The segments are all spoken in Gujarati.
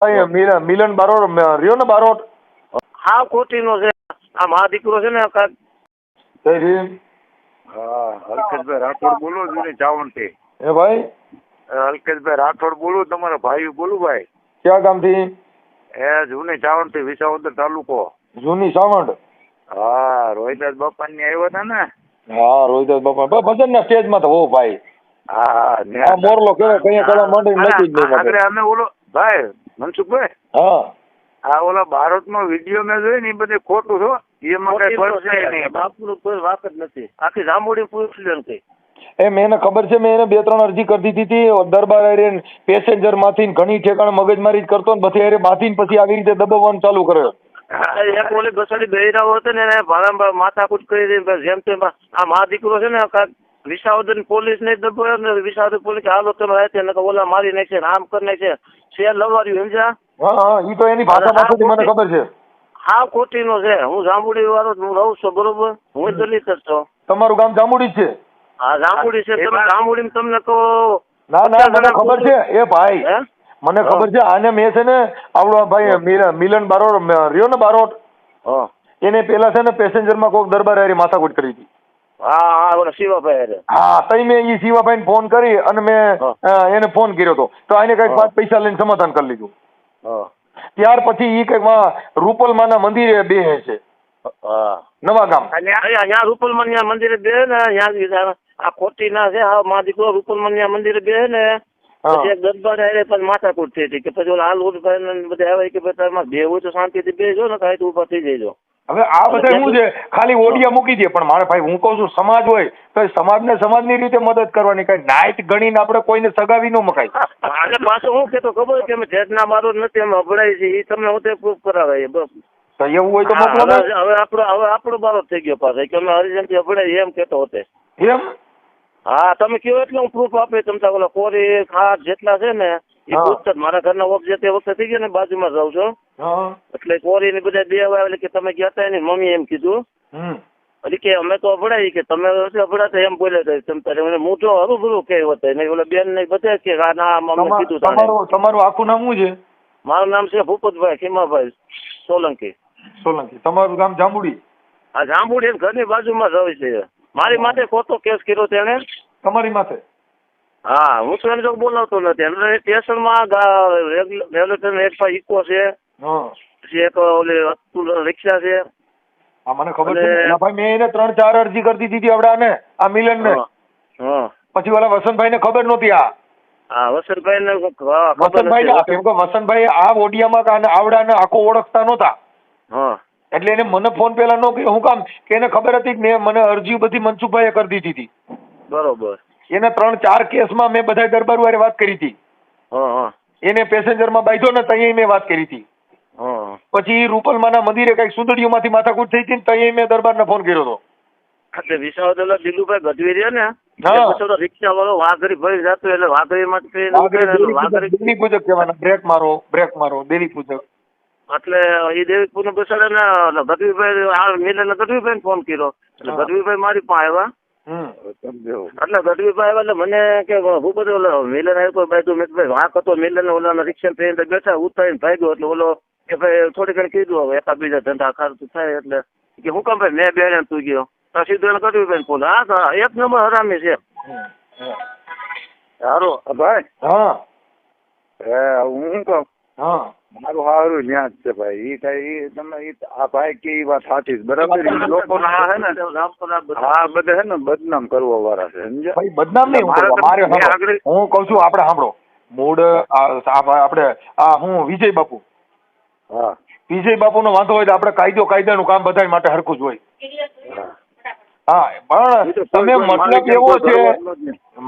મિલન બારોટ રહ્યો ને બારોટ? હા કોટીનો છે. આ મા દીકરો છે ને જય ભીમ. હા અલ્કેશભાઈ રાઠોડ બોલો જૂની ચાવણથી. હે ભાઈ? અલ્કેશભાઈ રાઠોડ બોલું, તમારા ભાઈ બોલું ભાઈ. ક્યાં ગામથી? એ જૂની ચાવણથી, વિસાવદર તાલુકો. જૂની સાવંડ? હા રોહિદાસ બાપાની આવ્યા હતા ને? હા રોહિદાસ બાપા ભજન ના સ્ટેજ માં તો હો ભાઈ. હા મોરલો કેવાય કઈ કલા માંડી નથી જ નહીં. આગળ અમે ઓલો ભાઈ મનસુખભાઈ, હા આ ઓલા ભારત નો વિડીયો મેં જોઈ ને એ બધે ખોટું છો. એમાં કઈ ફરક નહીં, બાપુનું કોઈ વાત જ નથી. આખી જાંબુડી પૂછ લ્યો ને કઈ. એ મેં એને ખબર છે, મેં એને 2-3 અરજી કરી દીધી હતી દરબાર આરે પેસેન્જર માંથી ઘણી ઠેકાણે મગજમારી જ કરતો ને બધી આરે બાંધીને પછી આવી રીતે દબાવવાનું ચાલુ કર્યો. એક ઓલી બસાડી બહેરાઓ હતો ને એને ભાડા માથાકૂટ કરી દઈ જેમ તેમ. આ મા દીકરો છે ને વિસાવદર પોલીસ ને દબાવ્યો ને વિસાવદર પોલીસ હાલો તમે રાતે ને ઓલા મારી નાખશે આમ કરી નાખશે શેર લવાર્યું સમજ્યા. હા ઈ તો એની ભાષામાંથી મને ખબર છે. હા કોટીનો છે. હું જાંબુડી વાળો હું રહું છું બરોબર. હું દલિત જ છું. તમારું ગામ જાંબુડી જ છે? હા જાંબુડી છે. તમે જાંબુડી તમને કહો. ના મને ખબર છે એ ભાઈ, મને ખબર છે. આને મેં છે ને આવડો ભાઈ મિલન બારોટ રહ્યો ને બારોટ, એને પેલા છે ને પેસેન્જર માં કોઈક દરબાર હારી માથાકૂટ કરી હતી. હા ઓલા શિવાભાઈ. હા તઈ મેં ઈ શિવાભાઈ ને ફોન કરી અને મેં એને ફોન કર્યો હતો તો આને કઈક 5 પૈસા લઈને સમાધાન કરી લીધું. ત્યાર પછી ઈ કઈક રૂપલમાં ના મંદિરે બેસે છે નવા ગામ. અહીંયા રૂપલમાં ના મંદિરે બે ને અહીંયા આ ખોટી ના છે. હા મા દીકરો રૂપલમાં ના મંદિરે બે ને પછી એક દરબાર આવે પણ માથાકૂટ થઈ હતી કે પછી ઓલા હાલ ઉઠભાઈ બધા આવે કે ભાઈ બે હોય તો શાંતિથી બેસજો ને કાંઈ તો ઉભા થઈ જજો. હવે આ બધા શું છે ખાલી ઓડિયા મૂકી દે પણ મારે ભાઈ હું કહું છું સમાજ હોય તો સમાજને સમાજની રીતે મદદ કરવાની. કઈ નાઈટ ગણીને આપણે કોઈને સગાવી ન મકાય. આજે પાછો હું કેતો ખબર કે અમે જેટના મારો નથી અમે અભડાય છે એ તમને હું પ્રૂફ કરાવે બસ. તો એવું હોય તો મોકલો. હવે આપણો બારો થઈ ગયો પાછો કે અમે હરિજન થી અભડાય એમ કેતો હોતે એમ. હા તમે કયો એટલે હું પ્રૂફ આપે તમને ઓલા કોરી ખાટ જેટલા છે ને એ પૂછતા મારા ઘરના ઓબ્જેક્ટ તે વખતે થઈ ગયા ને બાજુમાં રહું છો એટલે કોરી ને બધા બે આવે કે તમે ગયા હતા એની મમ્મી એમ કીધું એટલે કે અમે તો અભડાઈ કે તમે અભડાતા એમ બોલ્યા તમે હું તો હરું કે હતા ઓલા બેન ને બધા કે ના મમ્મી કીધું. તમારું આખું નામ શું છે? મારું નામ છે ભૂપતભાઈ ખીમાભાઈ સોલંકી. સોલંકી. તમારું ગામ જાંબુડી? હા જાંબુડી ઘરની બાજુમાં રહે છે. મારી માથે ખોટો કેસ કર્યો તેને. તમારી માથે? હા હું તો એને બોલાવતો નથી. એટલે સ્ટેશનમાં રેલવે એક પાસે ઇકો છે પછી એક ઓલી રિક્ષા છે. હા મને ખબર છે ભાઈ. મેં એને 3-4 અરજી કરી દીધી હતી આવડાને આ મિલન ને. પછી ઓલા વસંતભાઈ ને ખબર નહોતી. હા વસંતભાઈ ને કેમ કે વસંતભાઈ આ ઓડિયામાં આવડાને આખો ઓળખતા નહોતા એટલે એને મને ફોન પેલા નો કર્યો. હું કામ કે એને ખબર હતી કે મને અરજી બધી મનસુખભાઈએ કરી દીધી હતી. બરોબર. એને 3-4 કેસમાં મેં બધા દરબાર વારે વાત કરી હતી. એને પેસેન્જર માં બાંધ્યો ને ત્યાં મેં વાત કરી હતી. પછી રૂપલમાં ના મંદિરે કઈક સુંદરીઓ માંથી માથાકૂટ થઈ હતી ત્યાં મેં દરબાર ને ફોન કર્યો હતો. એટલે વિસાવદર દિલુભાઈ ગઢવી રહ્યો ને રિક્ષા વાળો વાઘરી ભરી જતો એટલે વાઘરી માંથી દેવી પૂજક કહેવાના. બ્રેક મારો દેવી પૂજક. એટલે એ દેવી પૂજક બેસાડે ને ગઢવીભાઈ મિલન ગઢવીભાઈ ફોન કર્યો એટલે ગઢવીભાઈ મારી પાસે આવ્યા. એટલે ગઢવીભાઈ આવ્યા એટલે મને કે હું બધું મિલન આવ્યો ભાઈ તું મેં વાંક હતો મિલન ઓલા રિક્ષા ટ્રેન બેઠા ઉતારીને ભાગ્યો એટલે ઓલો કે ભાઈ થોડી ઘણી કીધું હવે એકા બીજા ધંધા ખર્ચ થાય એટલે કે હું કામ ભાઈ મેં બેન તું ગયો તો સીધું એને ગઢવીભાઈ ફોન. હા એક નંબર હરામી છે. સારું ભાઈ. હું કહું મારું સારું ન્યાજ છે ભાઈ. ઈ કઈ તમે આ ભાઈ કે વાત સાચી બરાબર. લોકો હા બધા હે ને બદનામ કરવા વાળા છે સમજ્યા ભાઈ. બદનામ નહીં મારે હું કઉ છું આપણે સાંભળો મૂળ આપણે હું વિજય બાપુ. વિજય બાપુ નો વાંધો હોય તો આપણે કાયદાનું કામ બધા માટે હરખું જ હોય. હા પણ તમે મતલબ એવો છે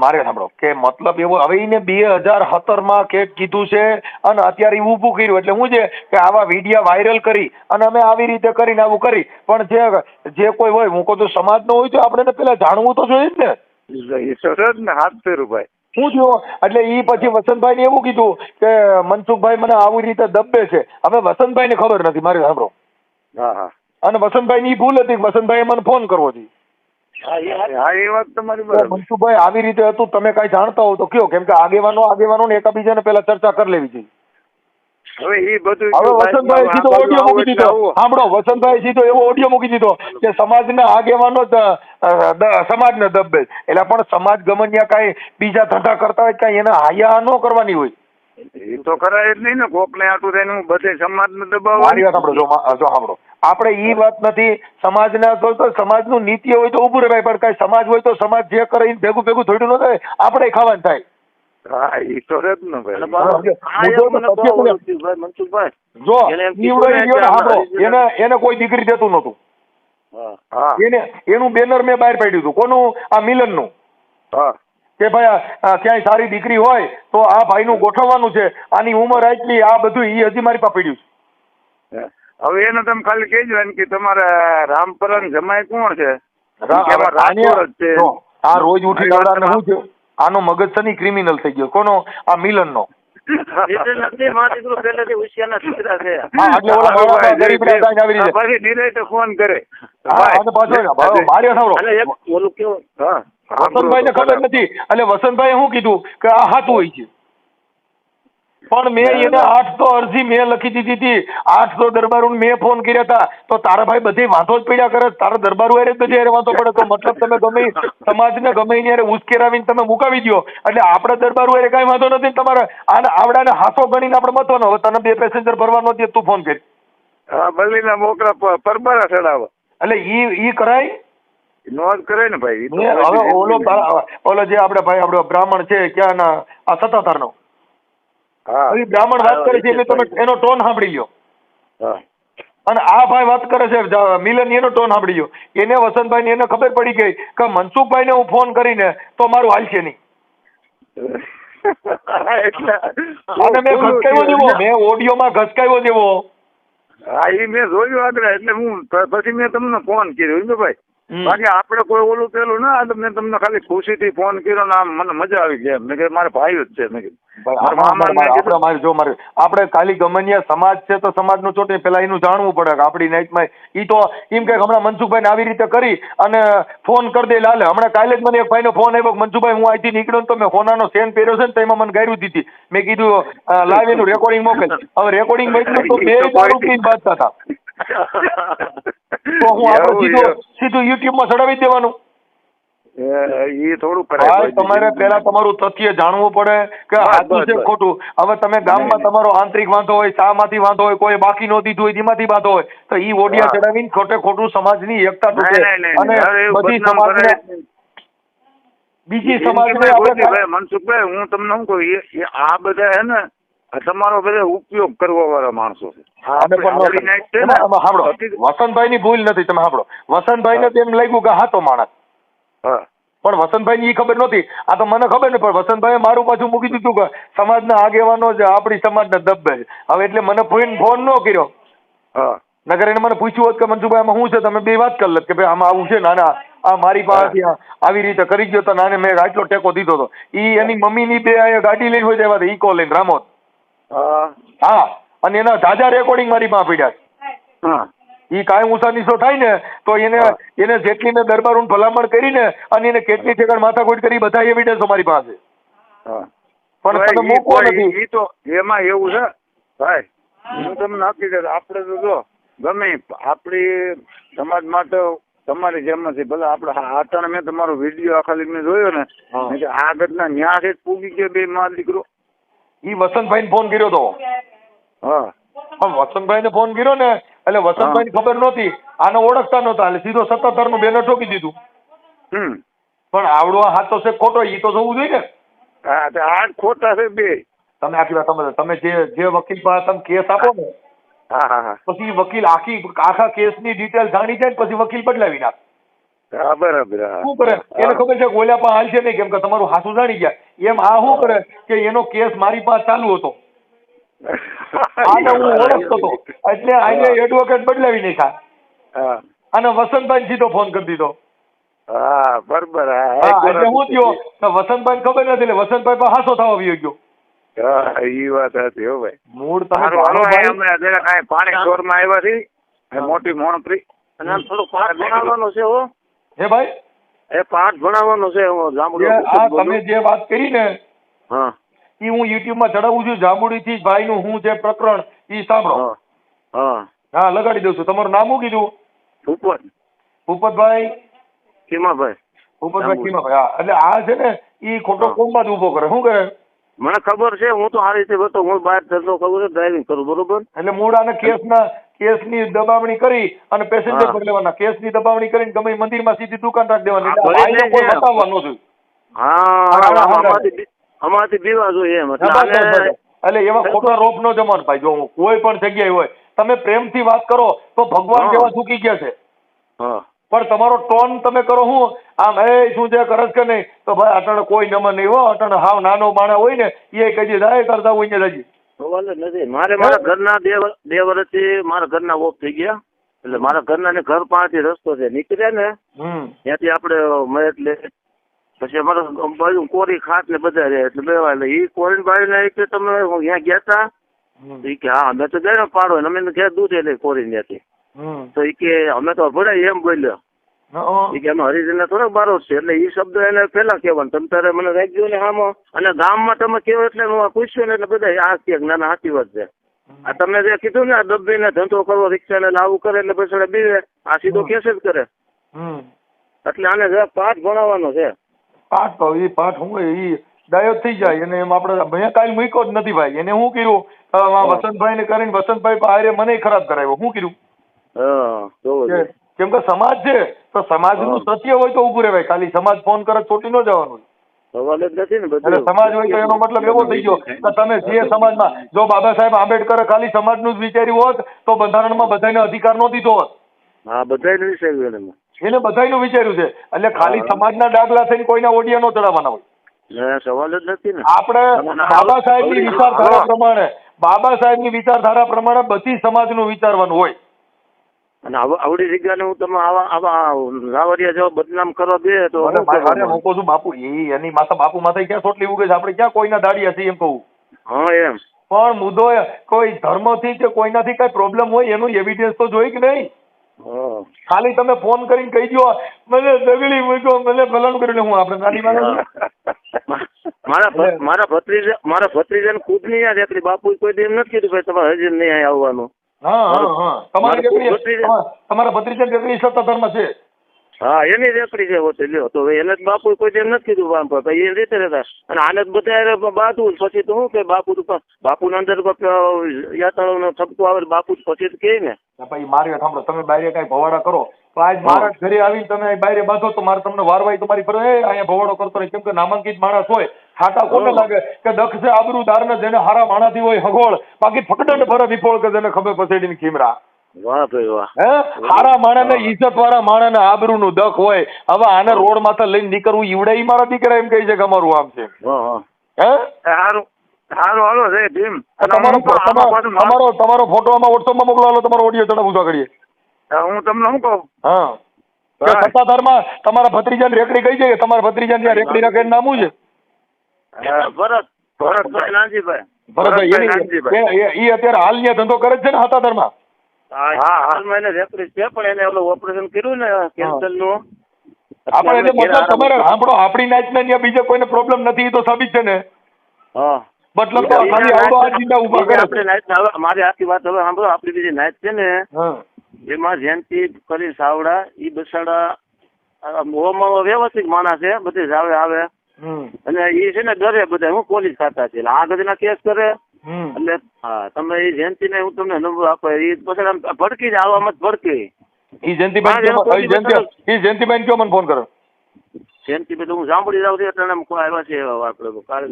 મારે સાંભળો કે મતલબ એવો હવે એને 2017 માં કેટ કીધું છે અને અત્યારે એ ઊભું કર્યું એટલે શું છે કે આવા વિડીયા વાયરલ કરી અને અમે આવી રીતે કરીને આવું કરી. પણ જે કોઈ હોય હું કહું તો સમાજ નો હોય તો આપણે પેલા જાણવું તો જોઈએ જ ને. હાથ ફેરું ભાઈ શું થયો એટલે ઈ પછી વસંતભાઈ ને એવું કીધું કે મનસુખભાઈ મને આવી રીતે દબે છે. હવે વસંતભાઈ ને ખબર નથી મારે સાંભળો. અને વસંતભાઈ ની ભૂલ હતી. વસંતભાઈ મને ફોન કરવો હતી. એ વાત તમારી બરાબર. મનસુખભાઈ આવી રીતે હતું તમે કઈ જાણતા હો તો કયો. કેમ કે આગેવાનો ને એકાબીજાને પેલા ચર્ચા કરી લેવી જોઈએ. હવે એ બધું હવે વસંતભાઈ સીધો ઓડિયો મૂકી દીધો. સાંભળો, વસંતભાઈ સીધો એવો ઓડિયો મૂકી દીધો કે સમાજના આગેવાનો સમાજને દબે. એટલે પણ સમાજ ગમન્યા કાંઈ બીજા ધંધા કરતા હોય કાંઈ એને હાયા ન કરવાની હોય. એ તો કરાય જ નહીં ને. કોકને આટલું થઈને હું બધે સમાજને દબાવ. મારી વાત સાંભળો, જો સાંભળો, આપણે ઈ વાત નથી. સમાજના તો સમાજનું નીતિ હોય તો ઉભું રહેવાય, પણ કાંઈ સમાજ હોય તો સમાજ જે કરે ભેગું ભેગું થોડું ન થાય, આપણે ખાવાનું થાય. હા, એ તો રહે જ ને ભાઈ. મનસુખભાઈ જો એને કોઈ દીકરી દેતું નતું. એનું બેનર મેં બહાર પાડ્યું હતું. કોનું? આ મિલનનું. કે ભાઈ ક્યાંય સારી દીકરી હોય તો આ ભાઈનું ગોઠવવાનું છે, આની ઉંમર આટલી, આ બધું ઈ હજી મારી પાસે પડ્યું છે. હવે એને તમે ખાલી કહેજો કે તમારે રામપરાન જમાઈ કોણ છે? આ રોજ ઉઠી શું છે? આનો મગજ શની ક્રિમિનલ થઈ ગયો. કોનો? આ મિલનનો. ફોન કરે વસંતભાઈ ને ખબર નથી. એટલે વસંતભાઈ શું કીધું કે આ હાથું હોય છે, પણ મેં એને 800 અરજી મેં લખી દીધી હતી. 800 દરબારો મેં ફોન કર્યા હતા. તો તારા ભાઈ બધે વાંધો જ પડ્યા કરે. તારા દરબારો હારે બધે હારે વાંધો પડે. તો મતલબ તમે ગમે સમાજને ગમે એને ઉશ્કેરાવીને તમે મુકાવી દો. એટલે આપણે દરબારો હારે કઈ વાંધો નથી. તમારે આવડાને હાથો ગણીને આપણે મતવાનો. હવે તને 2 પેસેન્જર ભરવાનો દે, તું ફોન કરી. હા, બલીના મોકરા પરબારા ચડાવે. એટલે ઈ કરાય નોંધ કરે ને ભાઈ. હવે ઓલો જે આપણે ભાઈ આપણો બ્રાહ્મણ છે ક્યાંના, આ સત્તાધારનો બ્રાહ્મણ વાત કરે છે, એટલે તમે એનો ટોન સાંભળી લ્યો. અને આ ભાઈ વાત કરે છે મિલન, એનો ટોન સાંભળી લ્યો. એને વસંતભાઈ ને એને ખબર પડી ગઈ કે મનસુખભાઈ ને હું ફોન કરીને તો મારું હાલશે નહીં. અને મેં ઘસકાવ્યો જેવો, મેં ઓડિયોમાં ઘસકાવ્યો જેવો. હા, એ મેં જોયું આગળ. એટલે હું પછી મેં તમને ફોન કર્યો ભાઈ. બાકી આપડે કોઈ ઓલું પેલું ના. મેં તમને ખાલી ખુશીથી ફોન કર્યો ને આમ મને મજા આવી ગઈ. મેં કીધું મારે ભાઈ જ છે. મેં કીધું આપણે ખાલી ગમનિયા સમાજ છે તો સમાજ નું ચોટે પેલા એનું જાણવું પડે કે આપડી નાઈટમાં ઈ તો એમ કે હમણાં મનસુખભાઈ ને આવી રીતે કરી અને ફોન કરી દે લાલે. હમણાં કાલે જ મને એક ભાઈ નો ફોન આવ્યો, મનસુખભાઈ હું અહીંથી નીકળ્યો તો મેં ફોનાનો સેન પહેર્યો છે ને તો એમાં મને ગાયરું દીધી. મેં કીધું લાવ એનું રેકોર્ડિંગ મોકલ. હવે રેકોર્ડિંગ મોકલ્યું તો 2 દારૂ પીને બાજતા હતા. તો હું આપણે સીધું યુટ્યુબમાં ચડાવી દેવાનું. એ થોડું કરાય. તમારે પેલા તમારું તથ્ય જાણવું પડે કે સાચું છે ખોટું. હવે તમે ગામમાં તમારો આંતરિક વાંધો હોય, શા માંથી વાંધો હોય, કોઈ બાકી ન દીધું હોય તેમાંથી વાંધો હોય, તો ઈ ઓડિયા ચડાવીને ખોટે ખોટું સમાજની એકતા તૂટે. અને બધી સમાજને બીજી સમાજને આપણે મનસુખભાઈ હું તમને શું કહું, આ બધા હે ને તમારો બધા ઉપયોગ કરવા વાળા માણસો છે. વસંતભાઈ ની ભૂલ નથી. તમે સાંભળો, વસંતભાઈ ને તેમ લાગ્યું કે હાથો માણસ, પણ વસંતભાઈ ની ખબર નહોતી. આ તો મને ખબર ને, પણ વસંતભાઈ મારું પાછું મૂકી દીધું કે સમાજના આગેવાનો જ આપણી સમાજને દબે છે. હવે એટલે મને ફોન ન કર્યો. નગર એને મને પૂછ્યું હોત કે મનસુખભાઈ આમાં શું છે, તમે 2 વાત કરી લે કે ભાઈ આમાં આવું છે. નાના આ મારી પાસે આવી રીતે કરી ગયો તો નાને મેં આટલો ટેકો દીધો હતો. ઈ એની મમ્મી ની 2 ગાડી લઈને હોય આવ્યા ઈકો લઈને રામોદ. હા, અને એના જાજા રેકોર્ડિંગ મારી પાસે પડ્યા. ઈ કાંઈ ઊંચા નીચો થાય ને તો એને જેટલી મેં દરબારોને ભલામણ કરીને અને એને કેટલી ઠેકાણ માથાકૂટ કરી બધા એવિડન્સો મારી પાસે. પણ તમે મૂકવો નથી. તો એમાં એવું છે ભાઈ, હું તમને આપી આપણે તો જો ગમે આપણી સમાજ માટે તમારી જેમ નથી. ભલે આપણે આટાને મેં તમારો વિડીયો ખાલી મેં જોયો ને, આ ઘટના ન્યા છે પૂગી ગયો 2 માં દીકરો. ઈ વસંતભાઈ ને ફોન કર્યો હતો. હા, પણ વસંતભાઈ ને ફોન કર્યો ને એટલે વસંતભાઈ ની ખબર નહોતી, આને ઓળખતા નહોતા, એટલે સીધો 77 નું બેનર ઠોકી દીધું. પણ આવડો હાથ તો છે ખોટો, ઈ તો જોવું જોઈએ ને. આ ખોટા છે 2. તમે આખી વાત તમે જે વકીલ પાસે તમે કેસ આપો ને, પછી વકીલ આખા કેસની ડિટેલ જાણી જાય પછી વકીલ બદલાવી નાખે. બરાબર. શું કરે એને ખબર છે ઓલા પાસે હાલ છે નહીં, કેમ કે તમારું હાથું જાણી ગયા. એમ આ શું કરે કે એનો કેસ મારી પાસે ચાલુ હતો, આને હું ઓળખતો હતો, એટલે આને એડવોકેટ બદલાવી નાખ્યા અને વસંતભાઈ સીધો ફોન કરી દીધો. બરાબર. એટલે હું થયો વસંતભાઈ ખબર નથી, એટલે વસંતભાઈ પાસે હાસો થવા આવી ગયો. એ વાત હતી હો ભાઈ. મૂળ પાણી ચોરમાં આવ્યા છે મોટી મોણપરી, અને આમ થોડું પાઠ ભણાવવાનો છે હો. હે ભાઈ, એ પાઠ ભણાવવાનો છે. તમે જે વાત કરી ને ઈ હું યુટ્યુબ માં ચડાવું છું જાંબુડી થી ભાઈ નું હું જે પ્રકરણ ઈ સાંભળો. હા લગાડી દઉં છું. તમારું નામ શું કીધું? ભૂપતભાઈ કીમાભાઈ. ભૂપતભાઈ કીમાભાઈ. હા એટલે આ છે ને ઈ ખોટો કોમમાં જ ઉભો કરે. શું કરે? મને ખબર છે, હું તો આ રીતે હતો, હું બહાર ધંધો કરું છું, ડ્રાઇવિંગ કરું, બરોબર. એટલે મૂળ આને કેસની દબાવણી કરી અને પેસેન્જર પર લેવાના, કેસની દબાવણી કરીને ગમે મંદિરમાં સીધી દુકાન રાખી દેવાની. બતાવવાનું છે. અમારાથી બીવા જોઈએ એમ. એટલે એવા ખોટા રોપ નો જમાન ભાઈ. જો કોઈ પણ જગ્યાએ હોય તમે પ્રેમથી વાત કરો તો ભગવાન જેવા ચૂકી ગયા છે. પણ તમારો ટોન તમે કરો હું આમ એ શું છે કરસ કે નહીં તો ભાઈ અટાણે કોઈ નમન નહીં હો. અટાણે હાવ નાનો માણસ હોય ને એ કઈ જાય કરતા હોય ને હજી નથી. મારા ઘરના 2 વર્ષથી મારા ઘરના ઓફ થઈ ગયા. એટલે મારા ઘરના ને ઘર પાસેથી રસ્તો છે, નીકળ્યા ને ત્યાંથી આપણે એટલે પછી અમારે બાજુ કોરી ખાટ ને બધા રહે એટલે બેવા. એટલે એ કોરી બાજુ ને કે તમે ત્યાં ગયા તા કે હા અમે તો ગયા પાડો અમે ઘેર દૂધ એટલે કોરી ત્યાંથી. તો એ કે અમે તો ભરાય એમ બોલ્યો કે અમે હરિજન થોડોક બારો છે. એટલે એ શબ્દ એને પેલા કહેવાનું તમે તારે મને રાખ્યો ને આમાં અને ગામમાં તમે કેવો એટલે હું પૂછ્યું ને એટલે બધા આ કે ના સાચી વાત છે. આ તમે જે કીધું ને આ ડબ્બીને ધંધો કરવો રિક્ષા ને લાવું કરે એટલે પછી બીવે આ સીધો કેસ જ કરે. એટલે આને જરા પાઠ ભણાવવાનો છે. પાઠ તો એ પાઠ હું એ ડાયો થઈ જાય એને એમ આપણે મેં કાલ મૂક્યો જ નથી ભાઈ. એને શું કર્યું વસંતભાઈ ને કરીને વસંતભાઈ આરે મને ખરાબ કરાવ્યો. શું કર્યું? કેમ કે સમાજ છે તો સમાજનું સત્ય હોય તો ઉભું રહેવાય. ખાલી સમાજ ફોન કરે ચોટી ન જવાનું. સવાલ જ નથી ને. એટલે સમાજ હોય તો એનો મતલબ એવો થઈ ગયો કે તમે જે સમાજમાં જો બાબા સાહેબ આંબેડકરે ખાલી સમાજનું જ વિચાર્યું હોત તો બંધારણમાં બધાને અધિકાર નો દીધો હોત. હા બધાને વિચાર્યું એને બધાનું વિચાર્યું છે. એટલે ખાલી સમાજના ડાગલા થઈને કોઈના ઓડિયા નો ચડાવવાના હોય. સવાલ જ નથી ને. આપણે બાબા સાહેબની વિચારધારા પ્રમાણે બધી સમાજનું વિચારવાનું હોય. અને આવડી જગ્યાને હું તમે આવા રાવરિયા જેવા બદનામ કરવા દે તો હું કહું છું બાપુ એની માથા બાપુ માથે ક્યાં ચોટલી ઉગે છે? આપણે ક્યાં કોઈના દાડિયા છીએ એમ કહું. હા એમ પણ મુદ્દો કોઈ ધર્મથી કે કોઈનાથી કઈ પ્રોબ્લેમ હોય એનું એવિડન્સ તો જોઈ કે નહીં? ખાલી તમે ફોન કરીને કહી દો મને દગડી મૂક્યો મને ફલાણું કર્યું હું આપણે નાની મારા ભત્રીજાને ખુદ નહીં યાદ એટલી બાપુ કોઈ દી એમ નથી કીધું ભાઈ તમારે હજી નહીં આવવાનું. તમારા ભત્રીજા રેકડી સત્તાધારમાં છે? હા એની રેકડી છે હોતે લ્યો તો એને જ બાપુ કોઈ એમ નથી કીધું એ રીતે રહેતા. અને આને જ બધા બાતું પછી તો શું કે બાપુ અંદર યાત્રાનો ઠપકો આવે બાપુ પછી કે ને ભાઈ મારે સાંભળો તમે બારે કઈ ભવાડા કરો તો આજ મારા ઘરે આવીને તમે બારે બાંધો તો મારે તમને વારવાઈ તમારી પર અહીંયા ભવાડો કરતો રહે. કેમ કે નામાંકિત માણસ હોય ખાટા કોને લાગે કે દક્ષ છે આબરૂદાર ને જેને હારા માણાથી હોય હગોળ બાકી ફકડને ભરે વિફોળ કે જેને ખબર પસેડીને ખીમરા. વાહ ભાઈ વાહ. હારા માણસ ને ઇજ્જત વાળા માણસ ને આબરૂ નું દખ હોય. હવે આને રોડ માથે લઈને નીકળવું ઈવડે મારા દીકરા એમ કહી છે કે અમારું આમ છે. તમારો ફોટો આમાં વોટ્સઅપમાં મોકલો તમારો ઓડિયો ચડાવું છું કરીએ. હું તમને શું કહું સત્તાધારમાં તમારા ભત્રીજાની રેકડી કઈ છે? તમારા ભત્રીજાની ત્યાં રેકડી રાખે નામું છે ભરતભાઈ નાનજીભાઈ. ભરતભાઈ એ અત્યારે હાલ ત્યાં ધંધો કરે છે ને સત્તાધારમાં? હા હાલમાં એને રેકડી છે પણ એને ઓલું ઓપરેશન કર્યું ને કેન્સર નું. આપણે એટલે મતલબ તમારે સાંભળો આપણી નાચના ત્યાં બીજા કોઈને પ્રોબ્લેમ નથી એ તો સાબિત છે ને. મતલબ તો ખાલી આવડો આ ચિંતા ઉભા કરે. આપણે નાચ હવે મારી આખી વાત હવે સાંભળો. આપણી બીજી નાચ છે ને એમાં જયંતિ કરી સાવડા ઈ બસાડા વ્યવસ્થિત માણસ છે બધી જાવે આવે અને એ છે ને ડરે બધા હું પોલીસ ખાતા છે એટલે આગળ ના કેસ કરે. એટલે હા તમે એ જયંતિ ને હું તમને નંબર આપો એ પછી ભડકી જ આવવામાં જ ભડકી. ઈ જયંતિભાઈ કયો મને ફોન કરો? જયંતિભાઈ તો હું સાંભળી જાઉં છું એટલે આવ્યા છે આપણે કાલે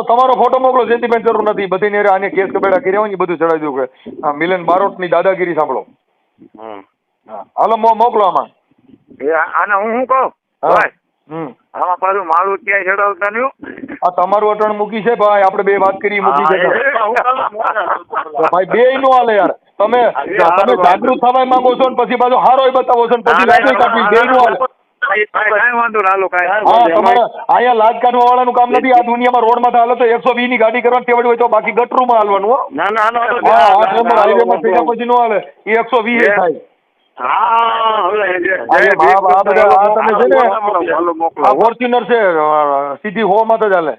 તમારો ફોટો મોકલો. જયંતિભાઈ જરૂર નથી બધી આને કેસ કબેડા કર્યા હોય ને બધું ચડાવી દઉં કે મિલન બારોટ ની દાદાગીરી સાંભળો. હાલો મોકલો આમાં. આને હું શું કહું આમાં પાછું મારું ક્યાંય ચડાવતા નહીં. આ તમારું અટણ મૂકી છે ભાઈ આપણે બે વાત કરી મૂકી છે ભાઈ બે નો હાલે યાર. તમે જાગૃત થવા માંગો છો ને પછી પાછો હારો બતાવો છો ને પછી લાગણી કાઢવી બે નો હાલે. અહીંયા લાજ કાઢવા વાળાનું કામ નથી. આ દુનિયામાં રોડ માં હાલે તો 120 ની ગાડી કરવાની ટેવડ હોય તો બાકી ગટરું માં હાલવાનું. હાઈવે માં થઈ પછી નો હાલે એ 120 થાય. હા હવે આ બધા આ તમે છે ને આ ફોર્ચ્યુનર છે સીધી 100 માં તો ચાલે.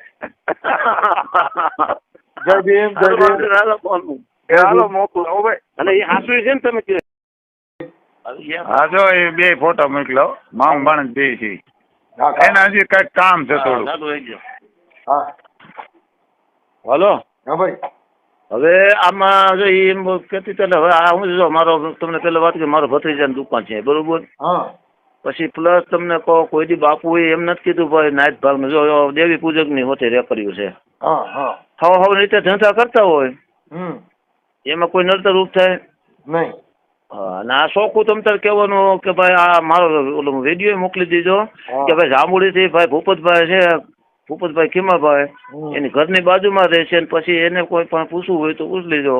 જય ભીમ જય ભીમ. હાલો મોકલો ભાઈ. અને એ હાસુ છે ને તમે હા જો એ બે ફોટો મોકલો મામ ભાણેજ બે છે એના હજી કઈક કામ છે થોડું. હા હલો હા ભાઈ. હવે આમાં જો એમ કહેતી હતી હવે આ હું જો મારો તમને પેલા વાત કે મારો ભત્રીજાની દુકાન છે બરોબર. હા પછી પ્લસ તમને કહો કોઈ દી બાપુ એમ નથી કીધું ભાઈ નાઈટ ભાગનું જો દેવી પૂજક ની હોતે રેકર્યું છે. હા હા હવે રીતે ધંધા કરતા હોય એમાં કોઈ નડતર રૂપ થાય નહીં. હા અને આ શોખું તમ તાર કહેવાનું કે ભાઈ આ મારો ઓલો વિડીયો મોકલી દીધો કે ભાઈ જાંબુડીથી ભાઈ ભૂપતભાઈ છે ભૂપતભાઈ ખીમાભાઈ એની ઘરની બાજુમાં રહે છે. પછી એને કોઈ પણ પૂછવું હોય તો પૂછ લીધો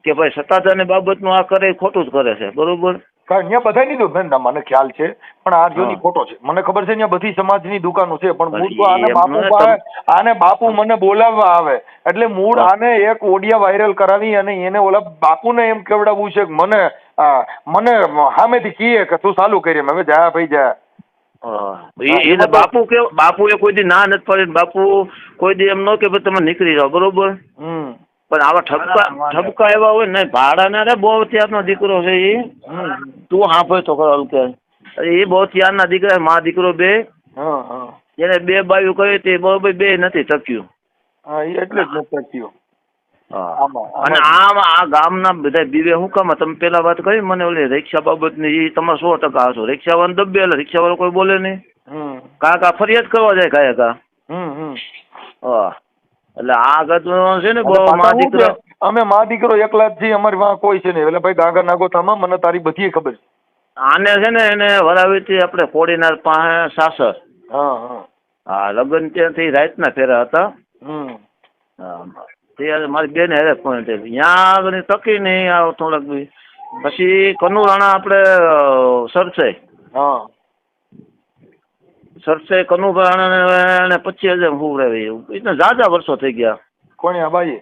કે ભાઈ સત્તાધારની બાબતનું આ કરે ખોટું જ કરે છે બરોબર. ત્યાં બધાય નહીં બેન મને ખ્યાલ છે પણ આ જોની ફોટો છે મને ખબર છે ત્યાં બધી સમાજની દુકાનો છે પણ મૂળ તો આને બાપુ આને બાપુ મને બોલાવવા આવે એટલે મૂળ આને એક ઓડિયો વાયરલ કરાવી અને એને ઓલા બાપુને એમ કેવડાવવું છે કે મને સામેથી કીએ કે તું ચાલુ કરી હવે જા ભાઈ જા. એને બાપુ એ કોઈ દી ના નથી પાડી. બાપુ કોઈ દી એમ ન કે ભાઈ તમે નીકળી જાઓ બરોબર. પણ આવા ઠપકા એવા હોય ને ભાડાના રે બહુ ત્યારનો દીકરો છે એ તું હાંભળ તો ખરો કે એ બહુ ત્યારના દીકરા મા દીકરો બે એને બે બાયું કહી તે બરોબર બે નથી ટક્યું. એટલે જ નથી ટક્યું. અને આ ગામના બધા બીવે શું કામ તમે પેલા વાત કરી મને ઓલી રિક્ષા બાબતની એ તમે 100% હશો. રિક્ષા વાળો દબે એટલે રિક્ષા વાળો કોઈ બોલે નહીં. કાકા ફરિયાદ કરવા જાય કાયકા. હા એટલે આ ગત છે ને બહુ અમે મા દીકરો એકલા જ છીએ અમારી વાં કોઈ છે નહીં એટલે ભાઈ ગાગા નાગો થામા મને તારી બધી ખબર છે. આને છે ને એને વરાવીથી આપણે કોડીનાર પાસે સાસર. હા લગ્ન ત્યાંથી રાતના ફેરા હતા. હા મારી બેન હેરે ફોન ત્યાં આગળ તકી નહીં આવ થોડાક પછી કનુરાણા આપણે સરસાઈ સરસે કનુભાઈ 25,000 હુવડાવી એટલે ઝાઝા વર્ષો થઈ ગયા. કોણે આ બાઈએ?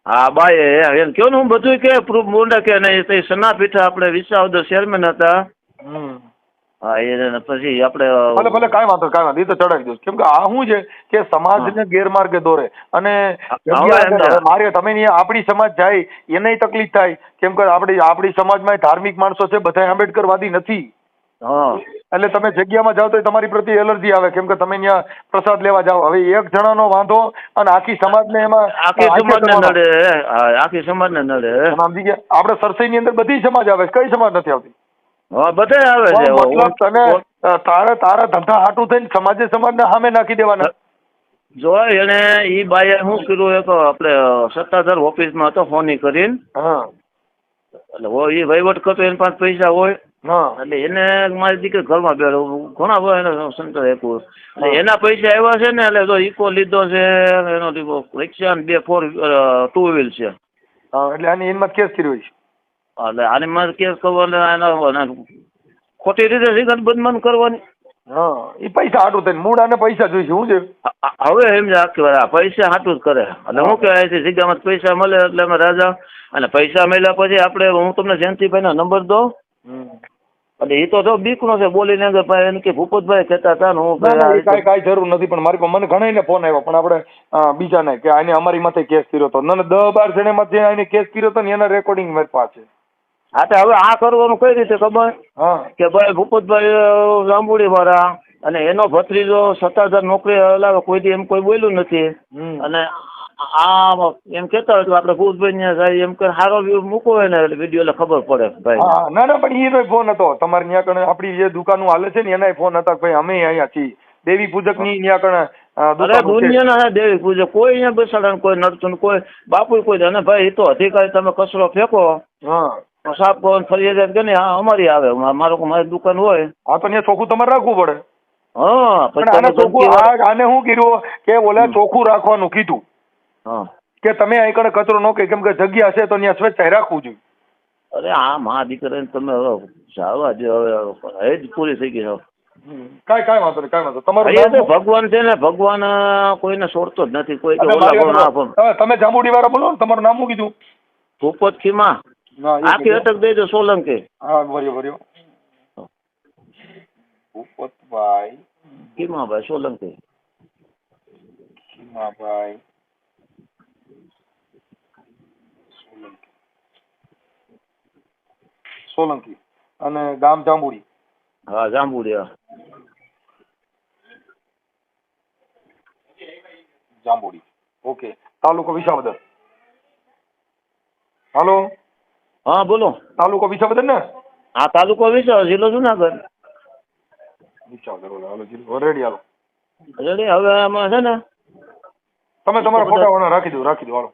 હા બાઈએ એમ કયો ને હું બધું કે પ્રૂફ મોંડા કે નહીં તે સના પીઠા આપણે વિસાવદર ચેરમેન હતા. હા એ પછી આપણે ભલે કાંઈ વાંધો એ તો ચડાવી દઉં કેમ કે આ શું છે કે સમાજને ગેરમાર્ગે દોરે અને મારે તમે આપણી સમાજ જાય એને તકલીફ થાય કેમ કે આપણી સમાજમાં ધાર્મિક માણસો છે બધા આંબેડકરવાદી નથી. એટલે તમે જગ્યામાં જાઓ તો તમારી પ્રત્યે એલર્જી આવે કેમ કે તમે ત્યાં પ્રસાદ લેવા જાઓ હવે એક જણાનો વાંધો અને આખી સમાજને એમાં આખી સમાજને નડે. સમજી ગયા? આપણે સરસઈની અંદર બધી સમાજ આવે કઈ સમાજ નથી આવતી? બધા આવે છે. મતલબ તને તારા ધંધા હાટું થઈને સમાજે સમાજને સામે નાખી દેવાના. જો એને ઈ બાઈએ શું કર્યું એક આપણે સત્તાધાર ઓફિસમાં હતો ફોન કરીને એટલે એ વહીવટ કરતો એની પાસે પૈસા હોય એટલે એને મારી દીકરી ઘરમાં બેઠો ઘણા બધા એને સંતર આપ્યું એટલે એના પૈસા આવ્યા છે ને એટલે જો ઇકો લીધો છે એનો રિક્ષા ને 2 ટુ વ્હીલ છે એટલે આની એમાં કેસ કર્યો છે એટલે આની માં કેસ કરવાનો ખોટી રીતે સિગન બંધમાન કરવાની. એ પૈસા હાટું થઈને મૂળ આને પૈસા જોઈશે શું છે હવે એમ આખી પૈસા હાટું જ કરે એટલે હું કહેવાય છે સિગામાં પૈસા મળે એટલે અમે રાજા અને પૈસા મળ્યા પછી આપણે હું તમને જયંતિભાઈ ના નંબર દઉં એટલે એ તો બીકનો છે બોલીને ભાઈ એને કે ભૂપતભાઈ કહેતા હતા ને હું કાંઈ જરૂર નથી પણ મારી મને ઘણા ફોન આવ્યો પણ આપણે બીજા ને કે આને અમારી માથે કેસ કર્યો હતો મને 10-12 જણે માંથી આને કેસ કર્યો હતો ને એના રેકોર્ડિંગ મારી પાસે. હા તો હવે આ કરવાનું કઈ રીતે ખબર કે ભાઈ ભૂપતભાઈ જાંબુડી વાળા અને એનો ભત્રીજો સત્તાધાર નોકરી હલાવે કોઈ એમ કોઈ બોલ્યું નથી અને આ એમ કેતા હોય તો આપણે ભૂપતભાઈ ને જાય એમ કે સારો વ્યૂ મૂકો હોય ને એટલે વિડીયો એટલે ખબર પડે ભાઈ. ના પણ એનો ફોન હતો તમારે ત્યાં કણે આપણી જે દુકાનો હાલે છે ને એના ફોન હતા ભાઈ અમે અહીંયા છીએ દેવી પૂજક ની ત્યાં કણે દુનિયાના દેવી પૂજક કોઈ અહીંયા બેસાડે કોઈ નડતું કોઈ બાપુ કોઈ અને ભાઈ એ તો અધિકારી તમે કચરો ફેંકો સાફ કરો ફરિયાદ કે હા અમારી આવે મારી દુકાન હોય હા તો ત્યાં ચોખ્ખું તમારે રાખવું પડે. આને શું કર્યું કે ઓલા ચોખ્ખું રાખવાનું કીધું કે તમે અહીં કણે કચરો ન કે કેમ કે જગ્યા છે તો ત્યાં સ્વચ્છ રાખવું જોઈએ. અરે આ મા દીકરા તમે જાવા દે હવે જ પૂરી થઈ ગઈ. કાંઈ વાંધો નહીં તમારું ભગવાન છે ને ભગવાન કોઈને છોડતો જ નથી કોઈ. તમે જાંબુડી વાળા બોલો તમારું નામ શું કીધું? ભૂપત ખીમા આખી અટક દેજો સોલંકી. હા બરાબર. ભૂપતભાઈ કીમાભાઈ સોલંકી. ખીમાભાઈ સોલંકી અને ગામ જાંબુડી. હા જાંબુડિયા. જાંબુડી. ઓકે. તાલુકો વિસાવદર. હાલો. હા બોલો. તાલુકો વિસાવદર ને? આ તાલુકો વિસાવદર, જિલ્લો જુનાગઢ. વિસાવદર. હાલો જિલ્લો રેડી. હાલો રેડી. હવે આમાં છે ને તમે તમારા ફોટા રાખી દો હાલો.